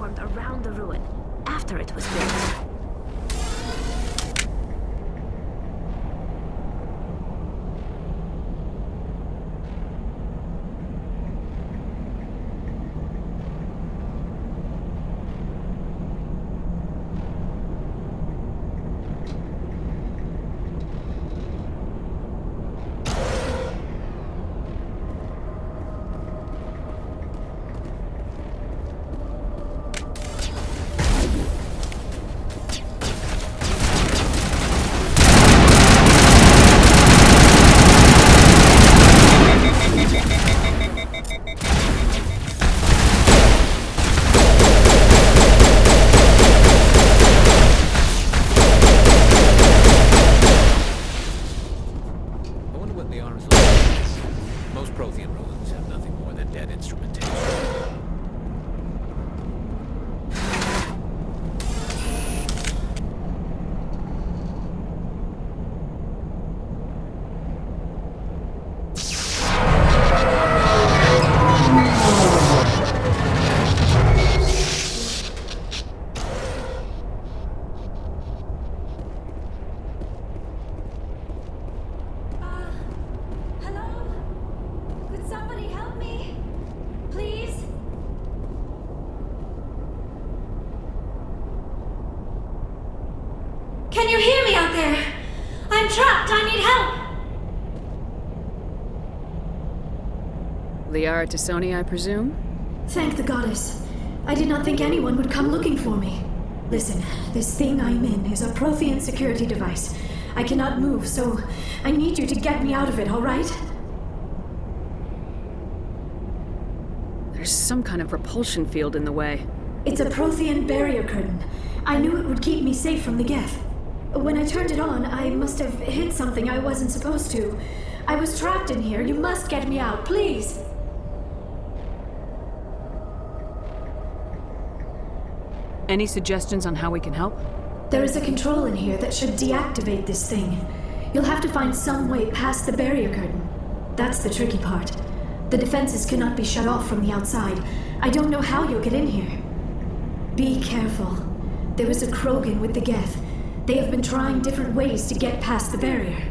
formed around the ruin, after it was built. Most Prothean ruins have nothing more than dead instrumentation. Can you hear me out there? I'm trapped. I need help. Liara T'Soni, I presume? Thank the goddess. I did not think anyone would come looking for me. Listen, this thing I'm in is a Prothean security device. I cannot move, so I need you to get me out of it, all right? There's some kind of repulsion field in the way. It's a Prothean barrier curtain. I knew it would keep me safe from the Geth. When I turned it on, I must have hit something I wasn't supposed to. I was trapped in here. You must get me out, please. Any suggestions on how we can help? There is a control in here that should deactivate this thing. You'll have to find some way past the barrier curtain. That's the tricky part. The defenses cannot be shut off from the outside. I don't know how you'll get in here. Be careful. There is a Krogan with the Geth. They have been trying different ways to get past the barrier.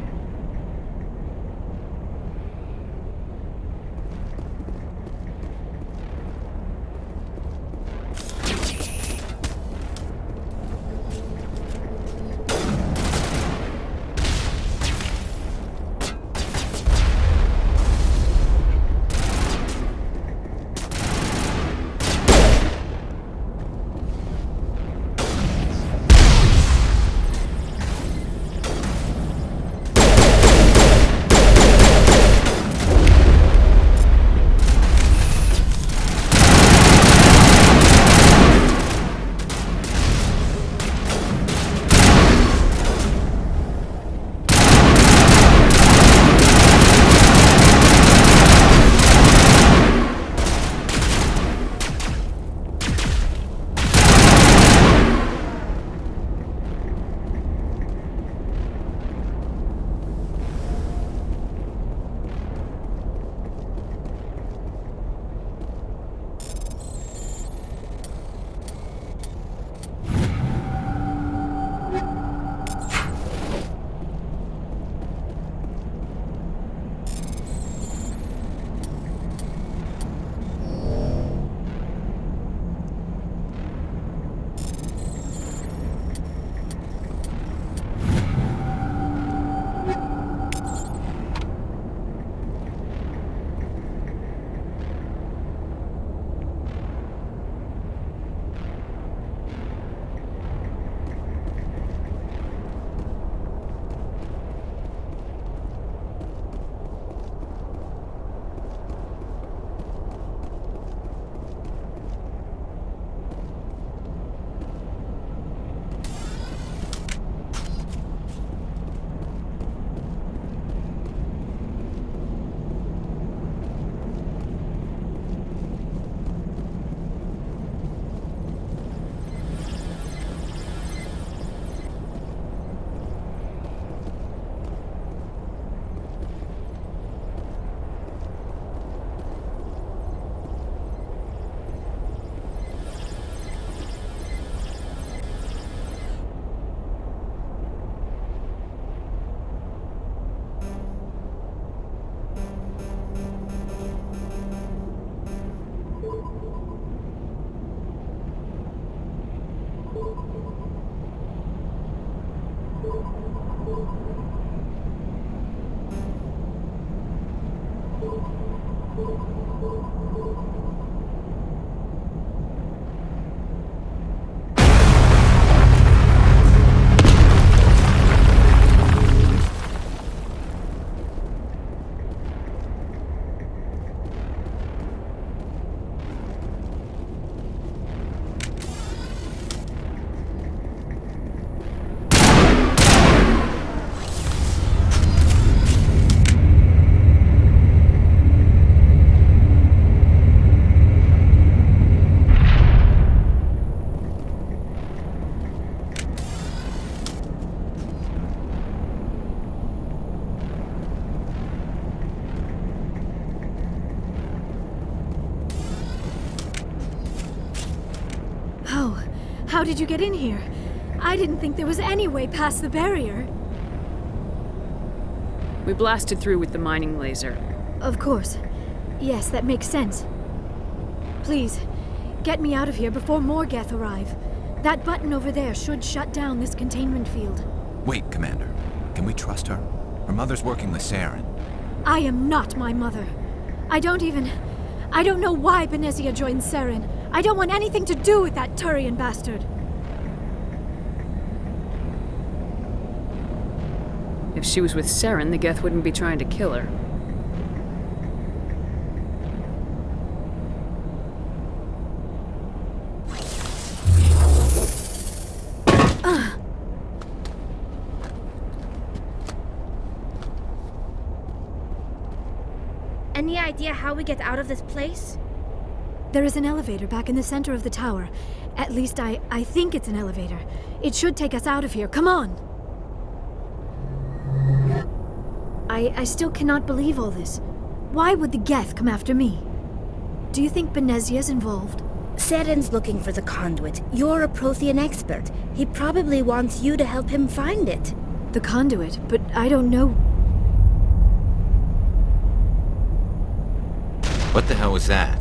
How did you get in here? I didn't think there was any way past the barrier. We blasted through with the mining laser. Of course. Yes, that makes sense. Please, get me out of here before more Geth arrive. That button over there should shut down this containment field. Wait, Commander. Can we trust her? Her mother's working with Saren. I am not my mother. I don't know why Benezia joined Saren. I don't want anything to do with that Turian bastard. If she was with Saren, the Geth wouldn't be trying to kill her. Any idea how we get out of this place? There is an elevator back in the center of the tower. At least I think it's an elevator. It should take us out of here. Come on! I still cannot believe all this. Why would the Geth come after me? Do you think Benezia's involved? Saren's looking for the conduit. You're a Prothean expert. He probably wants you to help him find it. The conduit, but I don't know. What the hell was that?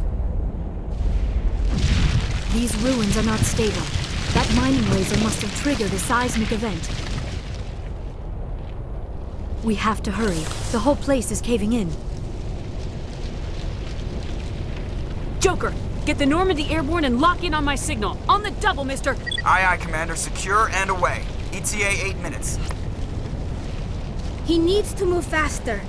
These ruins are not stable. That mining laser must have triggered a seismic event. We have to hurry. The whole place is caving in. Joker, get the Normandy airborne and lock in on my signal. On the double, mister! Aye, aye, Commander. Secure and away. ETA 8 minutes. He needs to move faster.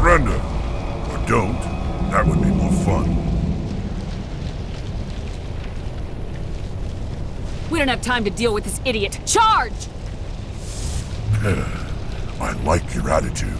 Surrender. Or don't. That would be more fun. We don't have time to deal with this idiot. Charge! I like your attitude.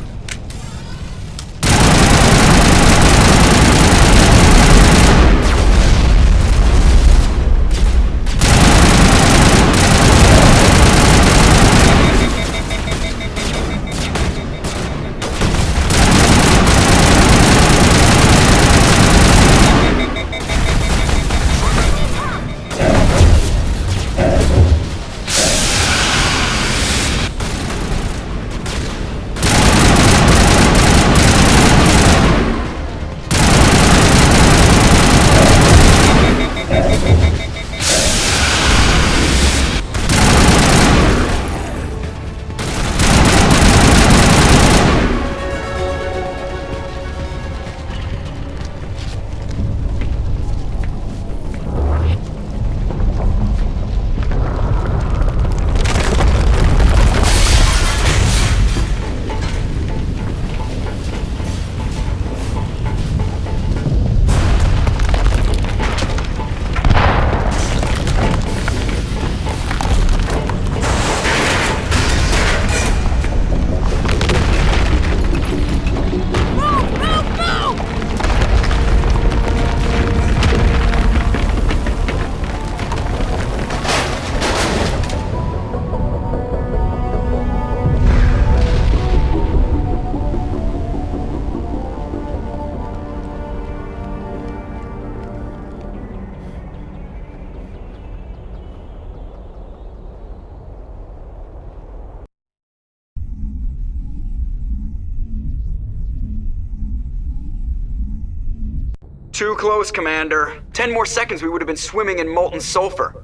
Too close, Commander. 10 more seconds we would have been swimming in molten sulfur.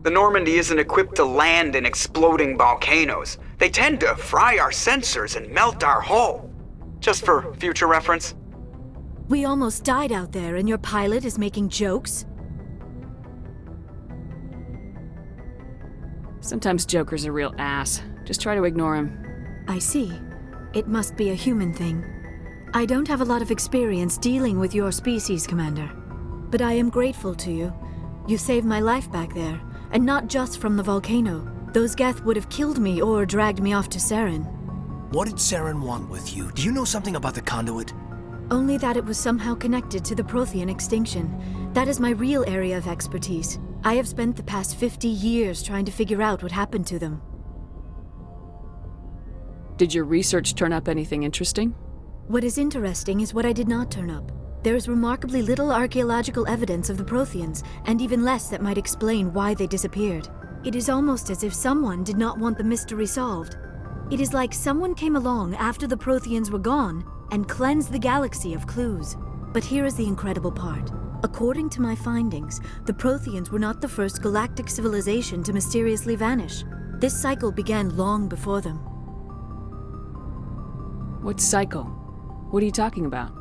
The Normandy isn't equipped to land in exploding volcanoes. They tend to fry our sensors and melt our hull. Just for future reference. We almost died out there and your pilot is making jokes? Sometimes Joker's a real ass. Just try to ignore him. I see. It must be a human thing. I don't have a lot of experience dealing with your species, Commander. But I am grateful to you. You saved my life back there, and not just from the volcano. Those Geth would have killed me or dragged me off to Saren. What did Saren want with you? Do you know something about the conduit? Only that it was somehow connected to the Prothean extinction. That is my real area of expertise. I have spent the past 50 years trying to figure out what happened to them. Did your research turn up anything interesting? What is interesting is what I did not turn up. There is remarkably little archaeological evidence of the Protheans, and even less that might explain why they disappeared. It is almost as if someone did not want the mystery solved. It is like someone came along after the Protheans were gone and cleansed the galaxy of clues. But here is the incredible part. According to my findings, the Protheans were not the first galactic civilization to mysteriously vanish. This cycle began long before them. What cycle? What are you talking about?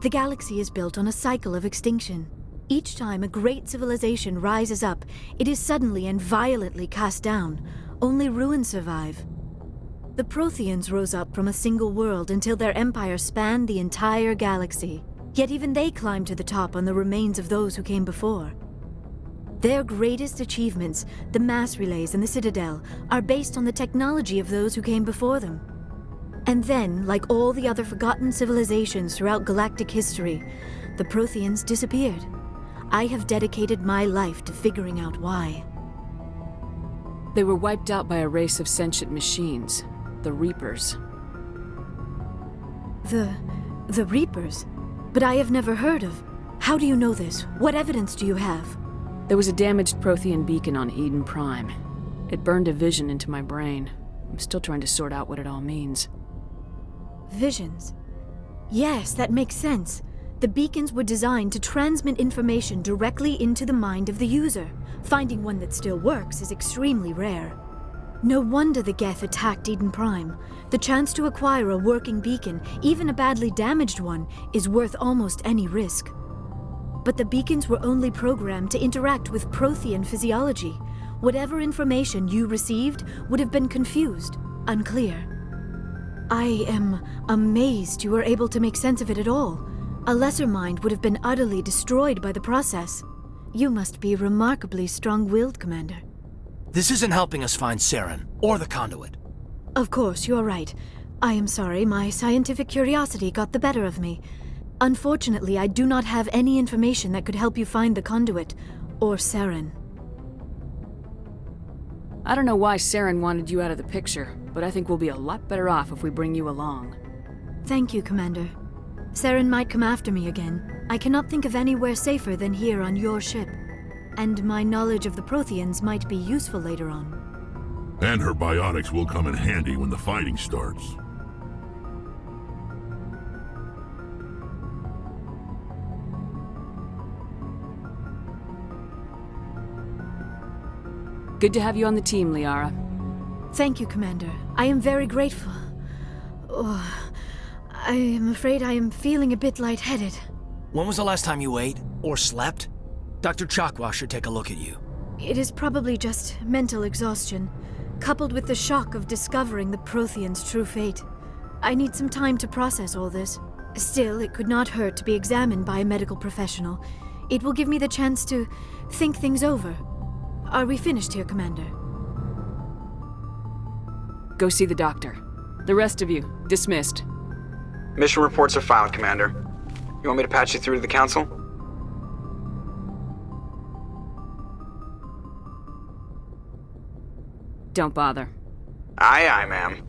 The galaxy is built on a cycle of extinction. Each time a great civilization rises up, it is suddenly and violently cast down. Only ruins survive. The Protheans rose up from a single world until their empire spanned the entire galaxy. Yet even they climbed to the top on the remains of those who came before. Their greatest achievements, the mass relays and the Citadel, are based on the technology of those who came before them. And then, like all the other forgotten civilizations throughout galactic history, the Protheans disappeared. I have dedicated my life to figuring out why. They were wiped out by a race of sentient machines, the Reapers. The Reapers? But I have never heard of. How do you know this? What evidence do you have? There was a damaged Prothean beacon on Eden Prime. It burned a vision into my brain. I'm still trying to sort out what it all means. Visions. Yes, that makes sense. The beacons were designed to transmit information directly into the mind of the user. Finding one that still works is extremely rare. No wonder the Geth attacked Eden Prime. The chance to acquire a working beacon, even a badly damaged one, is worth almost any risk. But the beacons were only programmed to interact with Prothean physiology. Whatever information you received would have been confused, unclear. I am amazed you were able to make sense of it at all. A lesser mind would have been utterly destroyed by the process. You must be remarkably strong-willed, Commander. This isn't helping us find Saren, or the conduit. Of course, you're right. I am sorry, my scientific curiosity got the better of me. Unfortunately, I do not have any information that could help you find the conduit, or Saren. I don't know why Saren wanted you out of the picture, but I think we'll be a lot better off if we bring you along. Thank you, Commander. Saren might come after me again. I cannot think of anywhere safer than here on your ship. And my knowledge of the Protheans might be useful later on. And her biotics will come in handy when the fighting starts. Good to have you on the team, Liara. Thank you, Commander. I am very grateful. Oh, I am afraid I am feeling a bit lightheaded. When was the last time you ate, or slept? Dr. Chakwa should take a look at you. It is probably just mental exhaustion, coupled with the shock of discovering the Protheans' true fate. I need some time to process all this. Still, it could not hurt to be examined by a medical professional. It will give me the chance to think things over. Are we finished here, Commander? Go see the doctor. The rest of you, dismissed. Mission reports are filed, Commander. You want me to patch you through to the Council? Don't bother. Aye, aye, ma'am.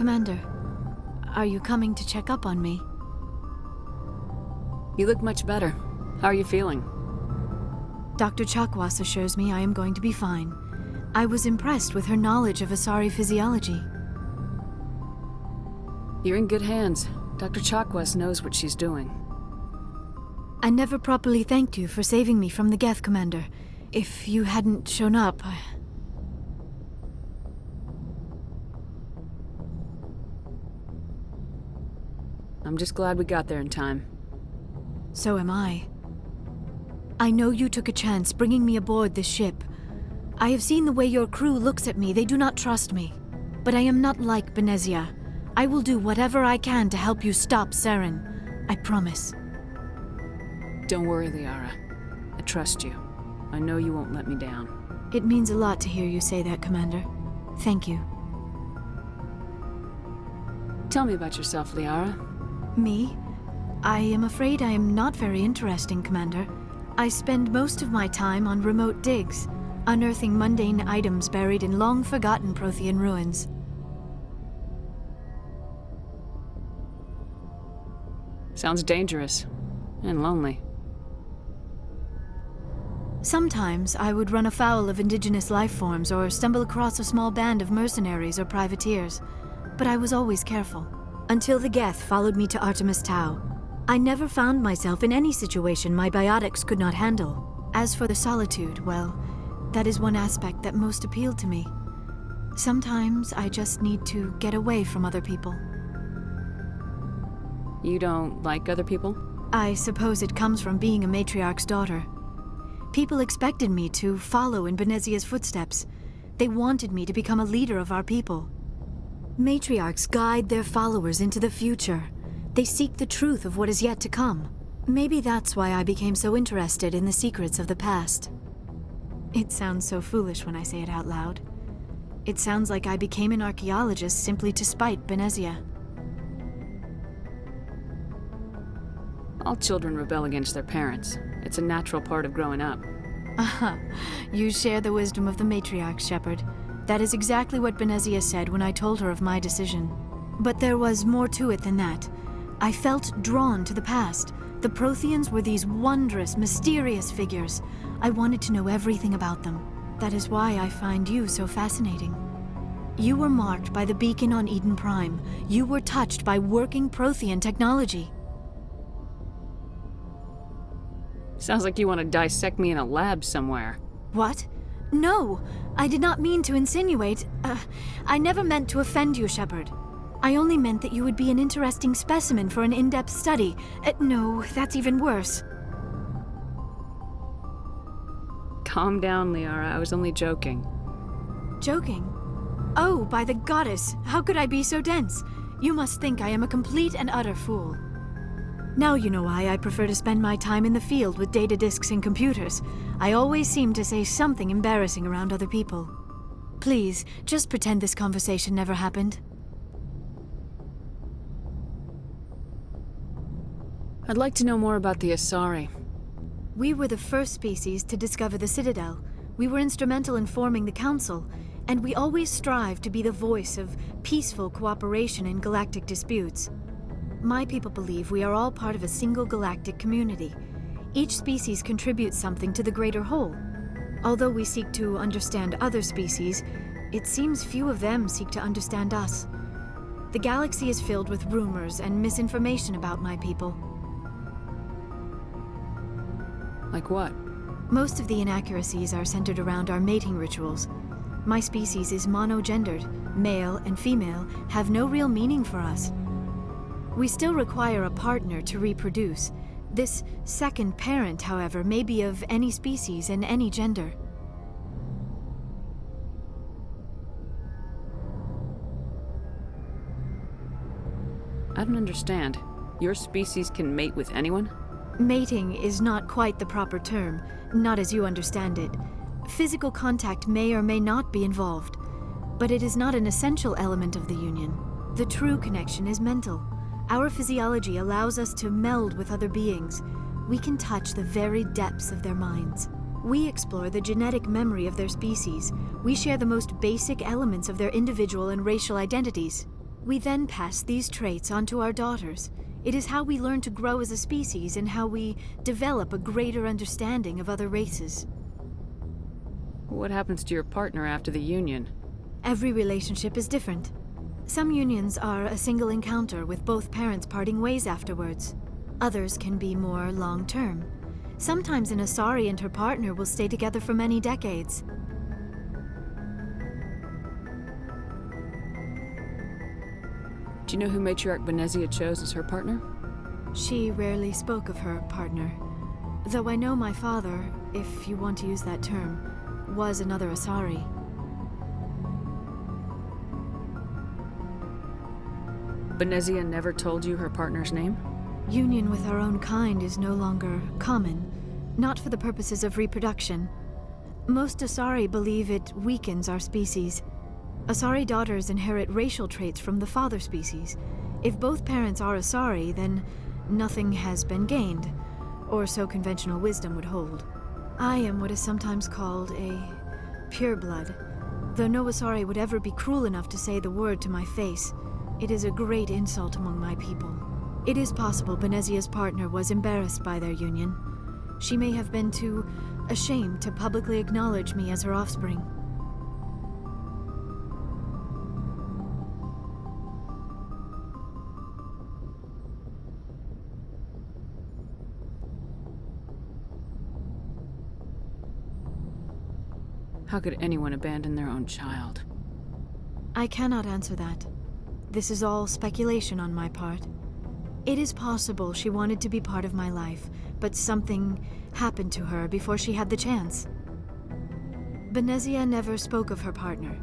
Commander, are you coming to check up on me? You look much better. How are you feeling? Dr. Chakwas assures me I am going to be fine. I was impressed with her knowledge of Asari physiology. You're in good hands. Dr. Chakwas knows what she's doing. I never properly thanked you for saving me from the Geth, Commander. If you hadn't shown up, I'm just glad we got there in time. So am I. I know you took a chance bringing me aboard this ship. I have seen the way your crew looks at me. They do not trust me. But I am not like Benezia. I will do whatever I can to help you stop Saren. I promise. Don't worry, Liara. I trust you. I know you won't let me down. It means a lot to hear you say that, Commander. Thank you. Tell me about yourself, Liara. Me? I am afraid I am not very interesting, Commander. I spend most of my time on remote digs, unearthing mundane items buried in long-forgotten Prothean ruins. Sounds dangerous. And lonely. Sometimes I would run afoul of indigenous life forms or stumble across a small band of mercenaries or privateers, but I was always careful. Until the Geth followed me to Artemis Tau. I never found myself in any situation my biotics could not handle. As for the solitude, well, that is one aspect that most appealed to me. Sometimes I just need to get away from other people. You don't like other people? I suppose it comes from being a matriarch's daughter. People expected me to follow in Benezia's footsteps. They wanted me to become a leader of our people. Matriarchs guide their followers into the future. They seek the truth of what is yet to come. Maybe that's why I became so interested in the secrets of the past. It sounds so foolish when I say it out loud. It sounds like I became an archaeologist simply to spite Benezia. All children rebel against their parents. It's a natural part of growing up. Aha, you share the wisdom of the matriarch, Shepard. That is exactly what Benezia said when I told her of my decision. But there was more to it than that. I felt drawn to the past. The Protheans were these wondrous, mysterious figures. I wanted to know everything about them. That is why I find you so fascinating. You were marked by the beacon on Eden Prime. You were touched by working Prothean technology. Sounds like you want to dissect me in a lab somewhere. What? No, I did not mean to insinuate. I never meant to offend you, Shepard. I only meant that you would be an interesting specimen for an in-depth study. No, that's even worse. Calm down, Liara. I was only joking. Joking? Oh, by the goddess, how could I be so dense? You must think I am a complete and utter fool. Now you know why I prefer to spend my time in the field with data disks and computers. I always seem to say something embarrassing around other people. Please, just pretend this conversation never happened. I'd like to know more about the Asari. We were the first species to discover the Citadel. We were instrumental in forming the Council, and we always strive to be the voice of peaceful cooperation in galactic disputes. My people believe we are all part of a single galactic community. Each species contributes something to the greater whole. Although we seek to understand other species, it seems few of them seek to understand us. The galaxy is filled with rumors and misinformation about my people. Like what? Most of the inaccuracies are centered around our mating rituals. My species is monogendered. Male and female have no real meaning for us. We still require a partner to reproduce. This second parent, however, may be of any species and any gender. I don't understand. Your species can mate with anyone? Mating is not quite the proper term, not as you understand it. Physical contact may or may not be involved, but it is not an essential element of the union. The true connection is mental. Our physiology allows us to meld with other beings. We can touch the very depths of their minds. We explore the genetic memory of their species. We share the most basic elements of their individual and racial identities. We then pass these traits on to our daughters. It is how we learn to grow as a species and how we develop a greater understanding of other races. What happens to your partner after the union? Every relationship is different. Some unions are a single encounter with both parents parting ways afterwards. Others can be more long-term. Sometimes an Asari and her partner will stay together for many decades. Do you know who Matriarch Benezia chose as her partner? She rarely spoke of her partner. Though I know my father, if you want to use that term, was another Asari. Benezia never told you her partner's name? Union with our own kind is no longer common, not for the purposes of reproduction. Most Asari believe it weakens our species. Asari daughters inherit racial traits from the father species. If both parents are Asari, then nothing has been gained, or so conventional wisdom would hold. I am what is sometimes called a pureblood, though no Asari would ever be cruel enough to say the word to my face. It is a great insult among my people. It is possible Benezia's partner was embarrassed by their union. She may have been too ashamed to publicly acknowledge me as her offspring. How could anyone abandon their own child? I cannot answer that. This is all speculation on my part. It is possible she wanted to be part of my life, but something happened to her before she had the chance. Benezia never spoke of her partner.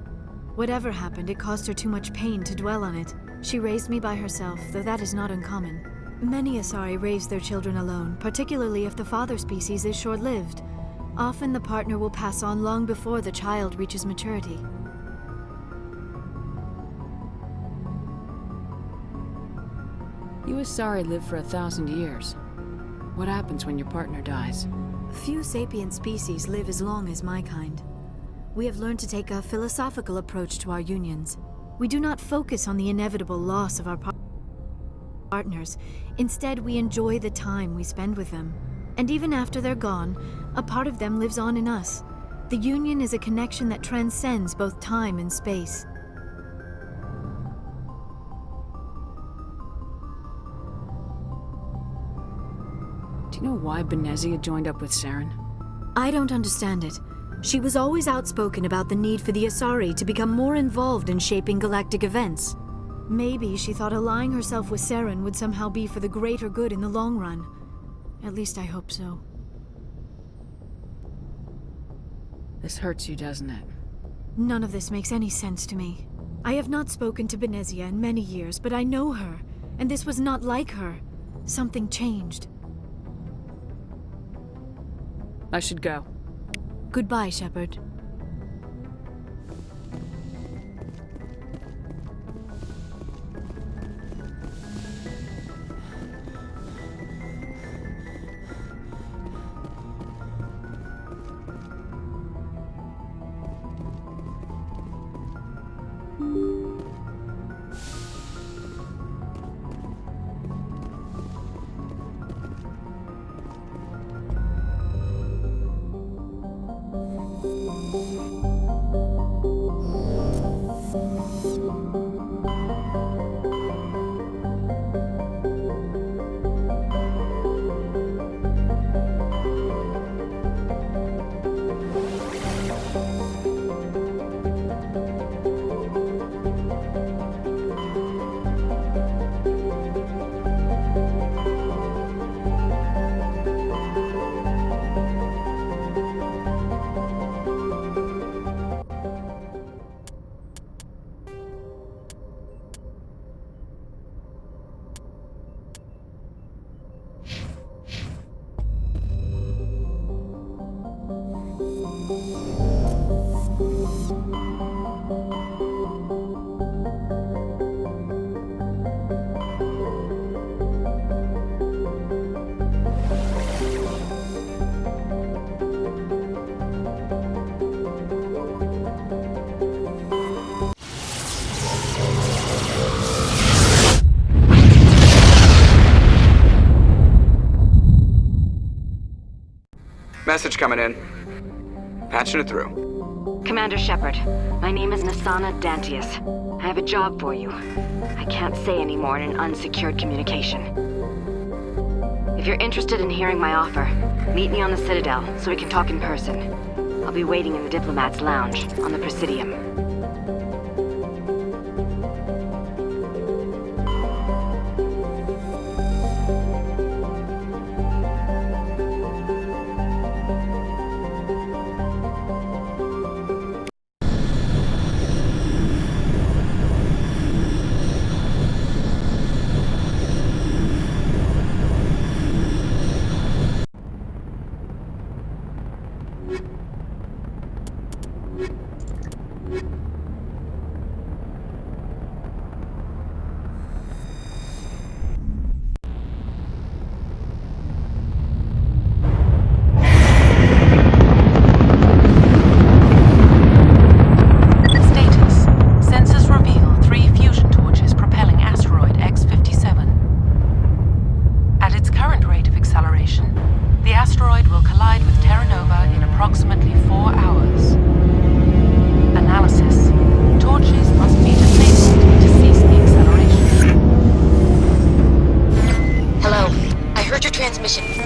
Whatever happened, it caused her too much pain to dwell on it. She raised me by herself, though that is not uncommon. Many Asari raise their children alone, particularly if the father species is short-lived. Often the partner will pass on long before the child reaches maturity. You Asari live for 1,000 years. What happens when your partner dies? Few sapient species live as long as my kind. We have learned to take a philosophical approach to our unions. We do not focus on the inevitable loss of our partners. Instead, we enjoy the time we spend with them. And even after they're gone, a part of them lives on in us. The union is a connection that transcends both time and space. Do you know why Benezia joined up with Saren? I don't understand it. She was always outspoken about the need for the Asari to become more involved in shaping galactic events. Maybe she thought allying herself with Saren would somehow be for the greater good in the long run. At least I hope so. This hurts you, doesn't it? None of this makes any sense to me. I have not spoken to Benezia in many years, but I know her, and this was not like her. Something changed. I should go. Goodbye, Shepard. Message coming in. Patching it through. Commander Shepard, my name is Nassana Dantius. I have a job for you. I can't say any more in an unsecured communication. If you're interested in hearing my offer, meet me on the Citadel so we can talk in person. I'll be waiting in the Diplomat's Lounge on the Presidium.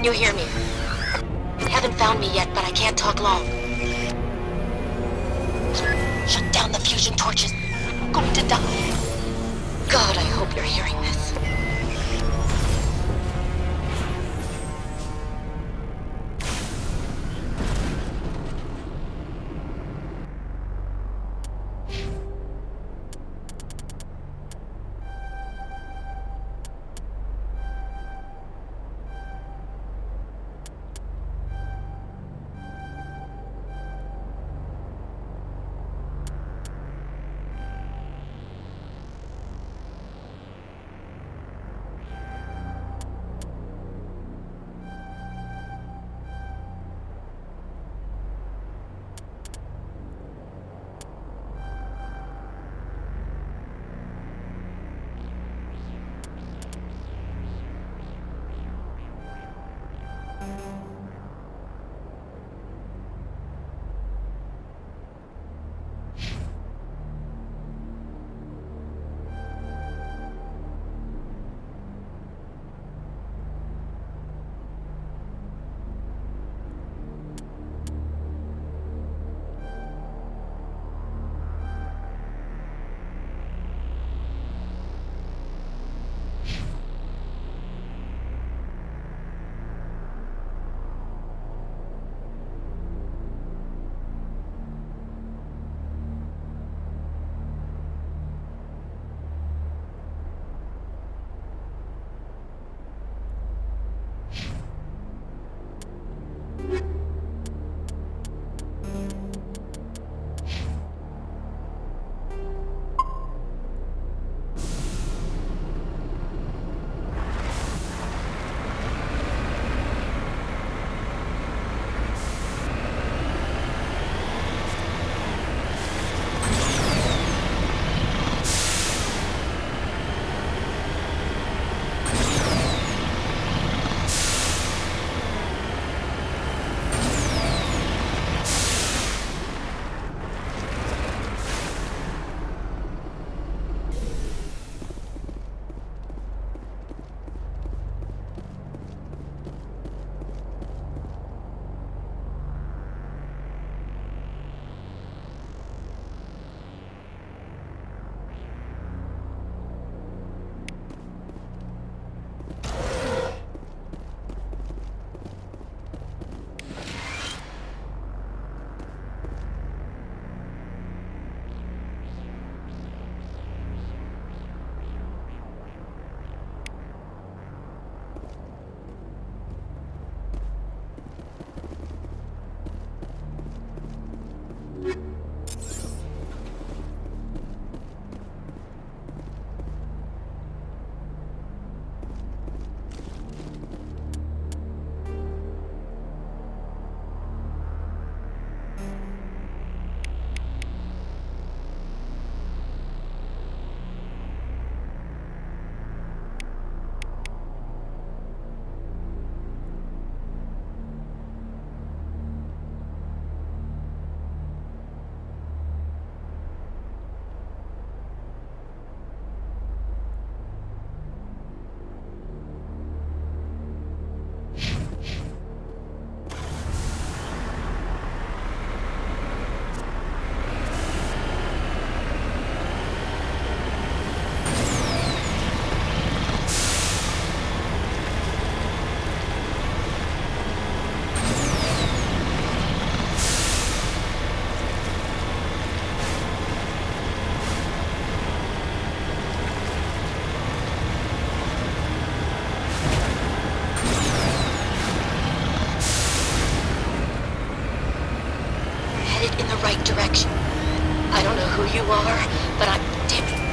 You hear me? Haven't found me yet, but I can't talk long. Shut down the fusion torches. I'm going to die. God, I hope you're hearing this. right direction. I don't know who you are, but I'm... Damn it.